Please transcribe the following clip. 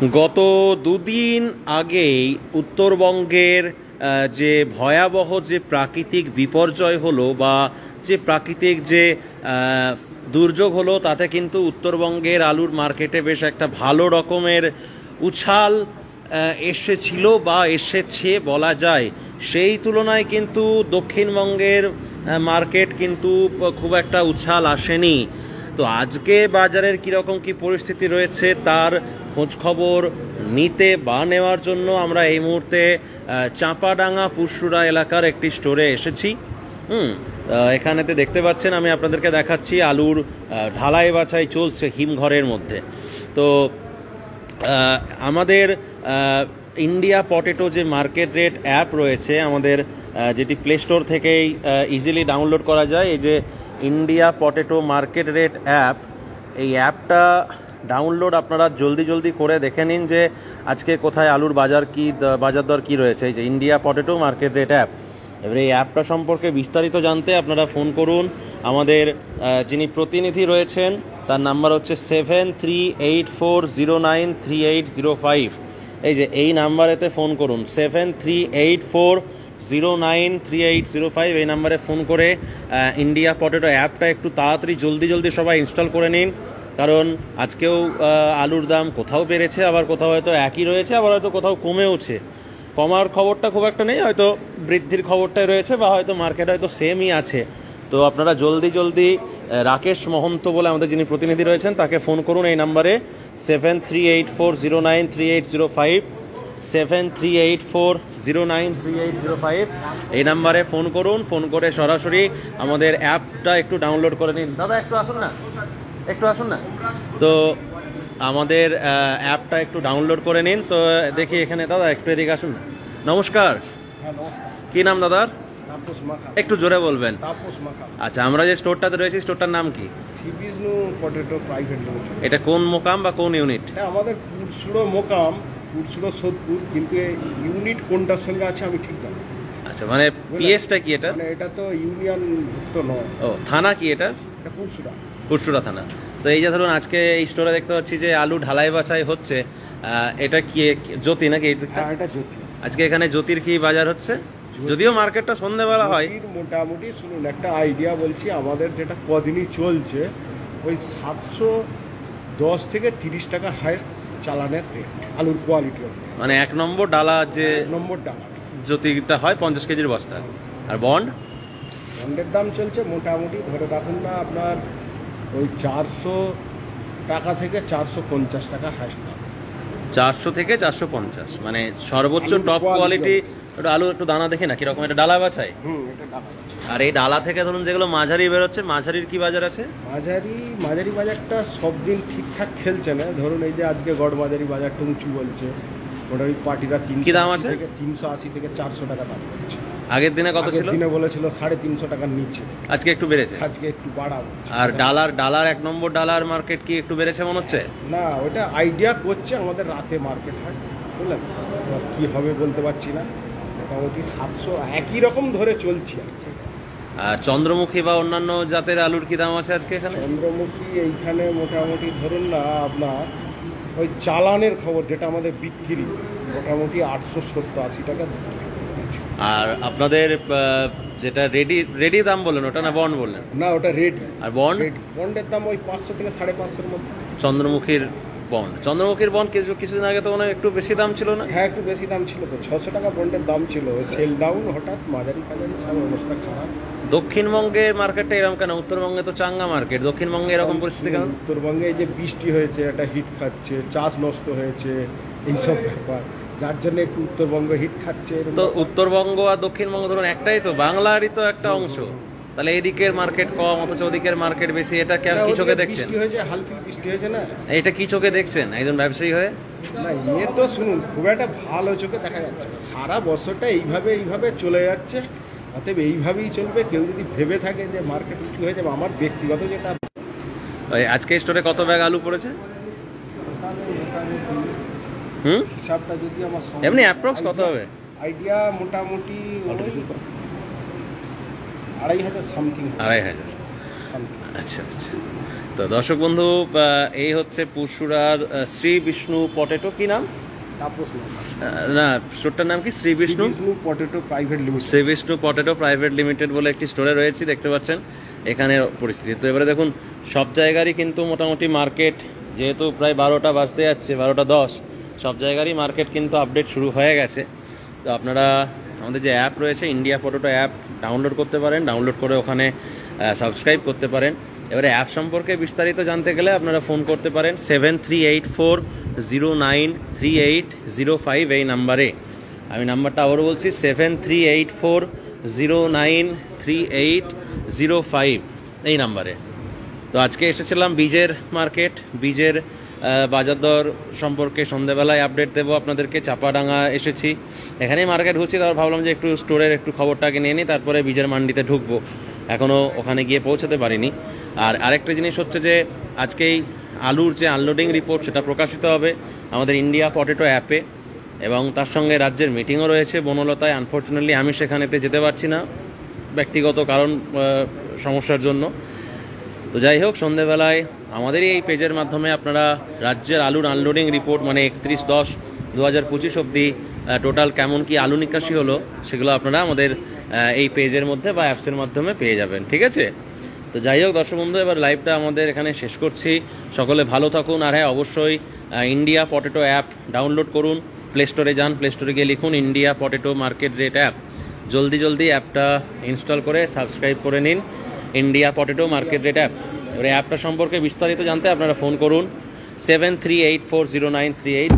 গত দুদিন আগেই উত্তরবঙ্গের যে ভয়াবহ যে প্রাকৃতিক বিপর্যয় হলো বা যে প্রাকৃতিক যে দুর্যোগ হলো, তাতে কিন্তু উত্তরবঙ্গের আলুর মার্কেটে বেশ একটা ভালো রকমের উছাল এসেছিল বা এসেছে বলা যায়। সেই তুলনায় কিন্তু দক্ষিণবঙ্গের মার্কেট কিন্তু খুব একটা উছাল আসেনি। তো আজকে বাজারের কীরকম কি পরিস্থিতি রয়েছে তার খোঁজ খবর নিতে বা নেওয়ার জন্য আমরা এই মুহূর্তে চাঁপাডাঙ্গা পুরসুরা এলাকার একটি স্টোরে এসেছি। এখানেতে দেখতে পাচ্ছেন, আমি আপনাদেরকে দেখাচ্ছি আলুর ঢালাই বাছাই চলছে হিমঘরের মধ্যে। তো আমাদের ইন্ডিয়া পটেটো যে মার্কেট রেট অ্যাপ রয়েছে আমাদের, যেটি প্লে স্টোর থেকেই ইজিলি ডাউনলোড করা যায়, এই যে India potato market rate app, এই অ্যাপটা ডাউনলোড আপনারা জলদি করে দেখে নিন যে আজকে কোথায় আলুর বাজার দর কী রয়েছে। এই যে India potato market rate app. এবার এই অ্যাপটা সম্পর্কে বিস্তারিত জানতে আপনারা ফোন করুন। আমাদের যিনি প্রতিনিধি রয়েছেন তার নাম্বার হচ্ছে 7384093805। এই যে এই নাম্বারেতে ফোন করুন, 7384093805। এই নাম্বারে ফোন করে ইন্ডিয়া পটেটো অ্যাপটা একটু তাড়াতাড়ি জলদি সবাই ইনস্টল করে নিন। কারণ আজকেও আলুর দাম কোথাও বেড়েছে, আবার কোথাও হয়তো একই রয়েছে, আবার হয়তো কোথাও কমেওছে। কমার খবরটা খুব একটা নেই, হয়তো বৃদ্ধির খবরটাই রয়েছে, বা হয়তো মার্কেট হয়তো সেমই আছে। তো আপনারা জলদি রাকেশ মহন্ত বলে আমাদের যিনি প্রতিনিধি রয়েছেন তাকে ফোন করুন এই নাম্বারে 7384093805, 7384093805। এই নাম্বারে ফোন করুন, ফোন করে সরাসরি আমাদের অ্যাপটা একটু ডাউনলোড করে নিন। দাদা একটু আসুন না। তো আমাদের অ্যাপটা একটু ডাউনলোড করে নিন। তো দেখি এখানে, দাদা একটু এদিকে আসুন না। নমস্কার। কি নাম দাদার? একটু জোরে বলবেন। আচ্ছা, আমরা যে স্টোরটাতে রয়েছি স্টোরটার নাম কি? Potato private limited. এটা কোন মোকাম বা কোন ইউনিট? আমাদের পুরসুড়ো মোকাম, পুরসুড়ো সোদপুর, কিন্তু ইউনিট কোনটার সঙ্গে আছে আমি ঠিক জানি। আচ্ছা, মানে পিএসটা কি এটা? মানে এটা তো ইউনিয়ন ভুক্ত নয়। ও, থানা কি এটা? এটা পুরসুরা থানা। তো এই যে ধরুন আজকে এই স্টোরে দেখতে পাচ্ছি যে আলু ঢালাই বাছাই হচ্ছে, এটা কি জ্যোতি নাকি? এটা জ্যোতি। আজকে এখানে জ্যোতির কি বাজার হচ্ছে? যদিও মার্কেটটা সন্ধ্যেবেলা হয়। মোটামুটি শুনুন, একটা আইডিয়া বলছি, আমাদের যেটা কদিনই চলছে ওই 710 থেকে 30 টাকা হাই চালানের রেট আলুর কোয়ালিটি। মানে 1 নম্বর ডালা, যে নম্বর ডালা জ্যোতিটা হয় 50 কেজির বস্তা। আর বন্ডের দাম চলছে মোটামুটি ধরে রাখুন না আপনার ওই 400 টাকা থেকে 450 টাকা হাইস্ট দাম। 400 থেকে 450, মানে সর্বোচ্চ টপ কোয়ালিটি। ওটা আলু একটু দানা দেখি না কিরকম, এটা ডালা বাছাই। এটা ডালা। আর এই ডালা থেকে ধরুন যেগুলো মাঝারি বেরোচ্ছে, মাঝারির কি বাজার আছে? মাঝারি বাজারটা সব দিন ঠিকঠাক খেলছে না। ধরুন এই যে আজকে গড় মাঝারি বাজারটা উঁচু বলছে, ওটা ওই পার্টিরা কি দাম আছে? 380 থেকে 400 টাকা দাম বলছে। আগের দিনে কত ছিল? দিনে বলেছিল 350 টাকার নিচে। আজকে একটু বেড়েছে, আজকে একটু বাড়াবো। আর ডালার 1 নম্বর ডালার মার্কেট কি একটু বেড়েছে মনে হচ্ছে? না, ওটা আইডিয়া করছে, আমাদের রাতে মার্কেট হয়, বুঝলেন? কি হবে বলতে পারছি না। মোটামুটি 700 একই রকম ধরে চলছে। আর চন্দ্রমুখী বা অন্যান্য জাতের আলুর কি দাম আছে আজকে এখানে? চন্দ্রমুখী এইখানে মোটামুটি ধরুন না আপনার ওই চালানের খবর যেটা আমাদের বিক্রি, মোটামুটি 870-80 টাকা। আর আপনাদের যেটা রেডি দাম বললেন ওটা না বন্ড বললেন? না, ওটা রেডি। আর বন্ডের দাম ওই 500 থেকে 550-এর মধ্যে। চন্দ্রমুখীর বন্ড কিছুদিন আগে তো মনে হয় একটু বেশি দাম ছিল না? হ্যাঁ, একটু বেশি দাম ছিল তো, 600 টাকা বন্ডের দাম ছিল। সেল ডাউন হঠাৎ, মাঝারি সব অবস্থা খারাপ। দক্ষিণবঙ্গের মার্কেটটা এরকম কেন? উত্তরবঙ্গে তো চাঙ্গা মার্কেট, দক্ষিণবঙ্গে এরকম পরিস্থিতি কেন? উত্তরবঙ্গে এই যে বৃষ্টি হয়েছে, একটা হিট খাচ্ছে, চাষ নষ্ট হয়েছে, এইসব ব্যাপার, যার জন্য একটু উত্তরবঙ্গ হিট খাচ্ছে। তো উত্তরবঙ্গ আর দক্ষিণবঙ্গ ধরুন একটাই তো, বাংলারই তো একটা অংশ, তাহলে এদিকের মার্কেট কম অথচ ওদিকের মার্কেট বেশি, এটা কি চোখে দেখছেন? বৃষ্টি হয়েছে, হালকা বৃষ্টি হয়েছে না, এটা কি চোখে দেখছেন একজন ব্যবসায়ী হয়ে? না, এ তো শুনুন খুব একটা ভালো চোখে দেখা যাচ্ছে। সারা বছরটা এইভাবে চলে যাচ্ছে, অতএব এইভাবেই চলবে। কেউ যদি ভেবে থাকে যে মার্কেট উঁচু হয়ে যাবে, আমার ব্যক্তিগত যেটা। আজকে স্টোরে কত ব্যাগ আলু পড়েছে? হিসাবটা যদি আমার এমনি অ্যাপ্রক্স কত হবে আইডিয়া? মোটামুটি 2500 সামথিং। 2500। আচ্ছা। তো দর্শক বন্ধু, এই হচ্ছে পুরসুরার শ্রী বিষ্ণু পটেটো, কি নাম? তাপস না, স্টোরটার নাম কি? Shri Vishnu potato private limited. Shri Vishnu potato private limited বলে একটি স্টোরে রয়েছে, দেখতে পাচ্ছেন এখানে পরিস্থিতি। তো এবারে দেখুন, সব জায়গারই কিন্তু মোটামুটি মার্কেট, যেহেতু প্রায় 12টা বাজতে যাচ্ছে, 12টা 10, সব জায়গারই মার্কেট কিন্তু আপডেট শুরু হয়ে গেছে। তো আপনারা আমাদের যে অ্যাপ রয়েছে, ইন্ডিয়া পটেটো অ্যাপ, ডাউনলোড করতে পারেন। ডাউনলোড করে ওখানে সাবস্ক্রাইব করতে পারেন। এবারে অ্যাপ সম্পর্কে বিস্তারিত জানতে গেলে আপনারা ফোন করতে পারেন 7384093805 এই নাম্বারে। আমি নাম্বারটা আবারও বলছি, 7384093805 এই নাম্বারে। তো আজকে এসেছিলাম বীজের মার্কেট, বীজের বাজার দর সম্পর্কে সন্ধ্যেবেলায় আপডেট দেবো আপনাদেরকে। চাপাডাঙ্গা এসেছি, এখানেই মার্কেট ঘুরছি, তারপর ভাবলাম যে একটু স্টোরের একটু খবরটাকে নিয়ে নিই, তারপরে বীজের মান্ডিতে ঢুকবো। এখনও ওখানে গিয়ে পৌঁছাতে পারিনি। আর আরেকটা জিনিস হচ্ছে যে আজকেই আলুর যে আনলোডিং রিপোর্ট, সেটা প্রকাশিত হবে আমাদের ইন্ডিয়া পটেটো অ্যাপে, এবং তার সঙ্গে রাজ্যের মিটিংও রয়েছে বনলতায়। আনফর্চুনেটলি আমি সেখানেতে যেতে পারছি না, ব্যক্তিগত কারণ, সমস্যার জন্য। তো যাই হোক, সন্ধেবেলায় আমাদেরই এই পেজের মাধ্যমে আপনারা রাজ্যের আলুর আনলোডিং রিপোর্ট, মানে 31/10/2025 অবধি টোটাল কেমন কি আলু নিকাশি হলো, সেগুলো আপনারা আমাদের এই পেজের মধ্যে বা অ্যাপসের মাধ্যমে পেয়ে যাবেন, ঠিক আছে? তো যাই হোক দর্শক বন্ধু, এবার লাইভটা আমাদের এখানে শেষ করছি। সকলে ভালো থাকুন। আর হ্যাঁ, অবশ্যই ইন্ডিয়া পটেটো অ্যাপ ডাউনলোড করুন। প্লে স্টোরে যান, প্লে স্টোরে গিয়ে লিখুন India potato market rate app. জলদি অ্যাপটা ইনস্টল করে সাবস্ক্রাইব করে নিন, India potato market rate app. এবার অ্যাপটা সম্পর্কে বিস্তারিত জানতে আপনারা ফোন করুন 73840938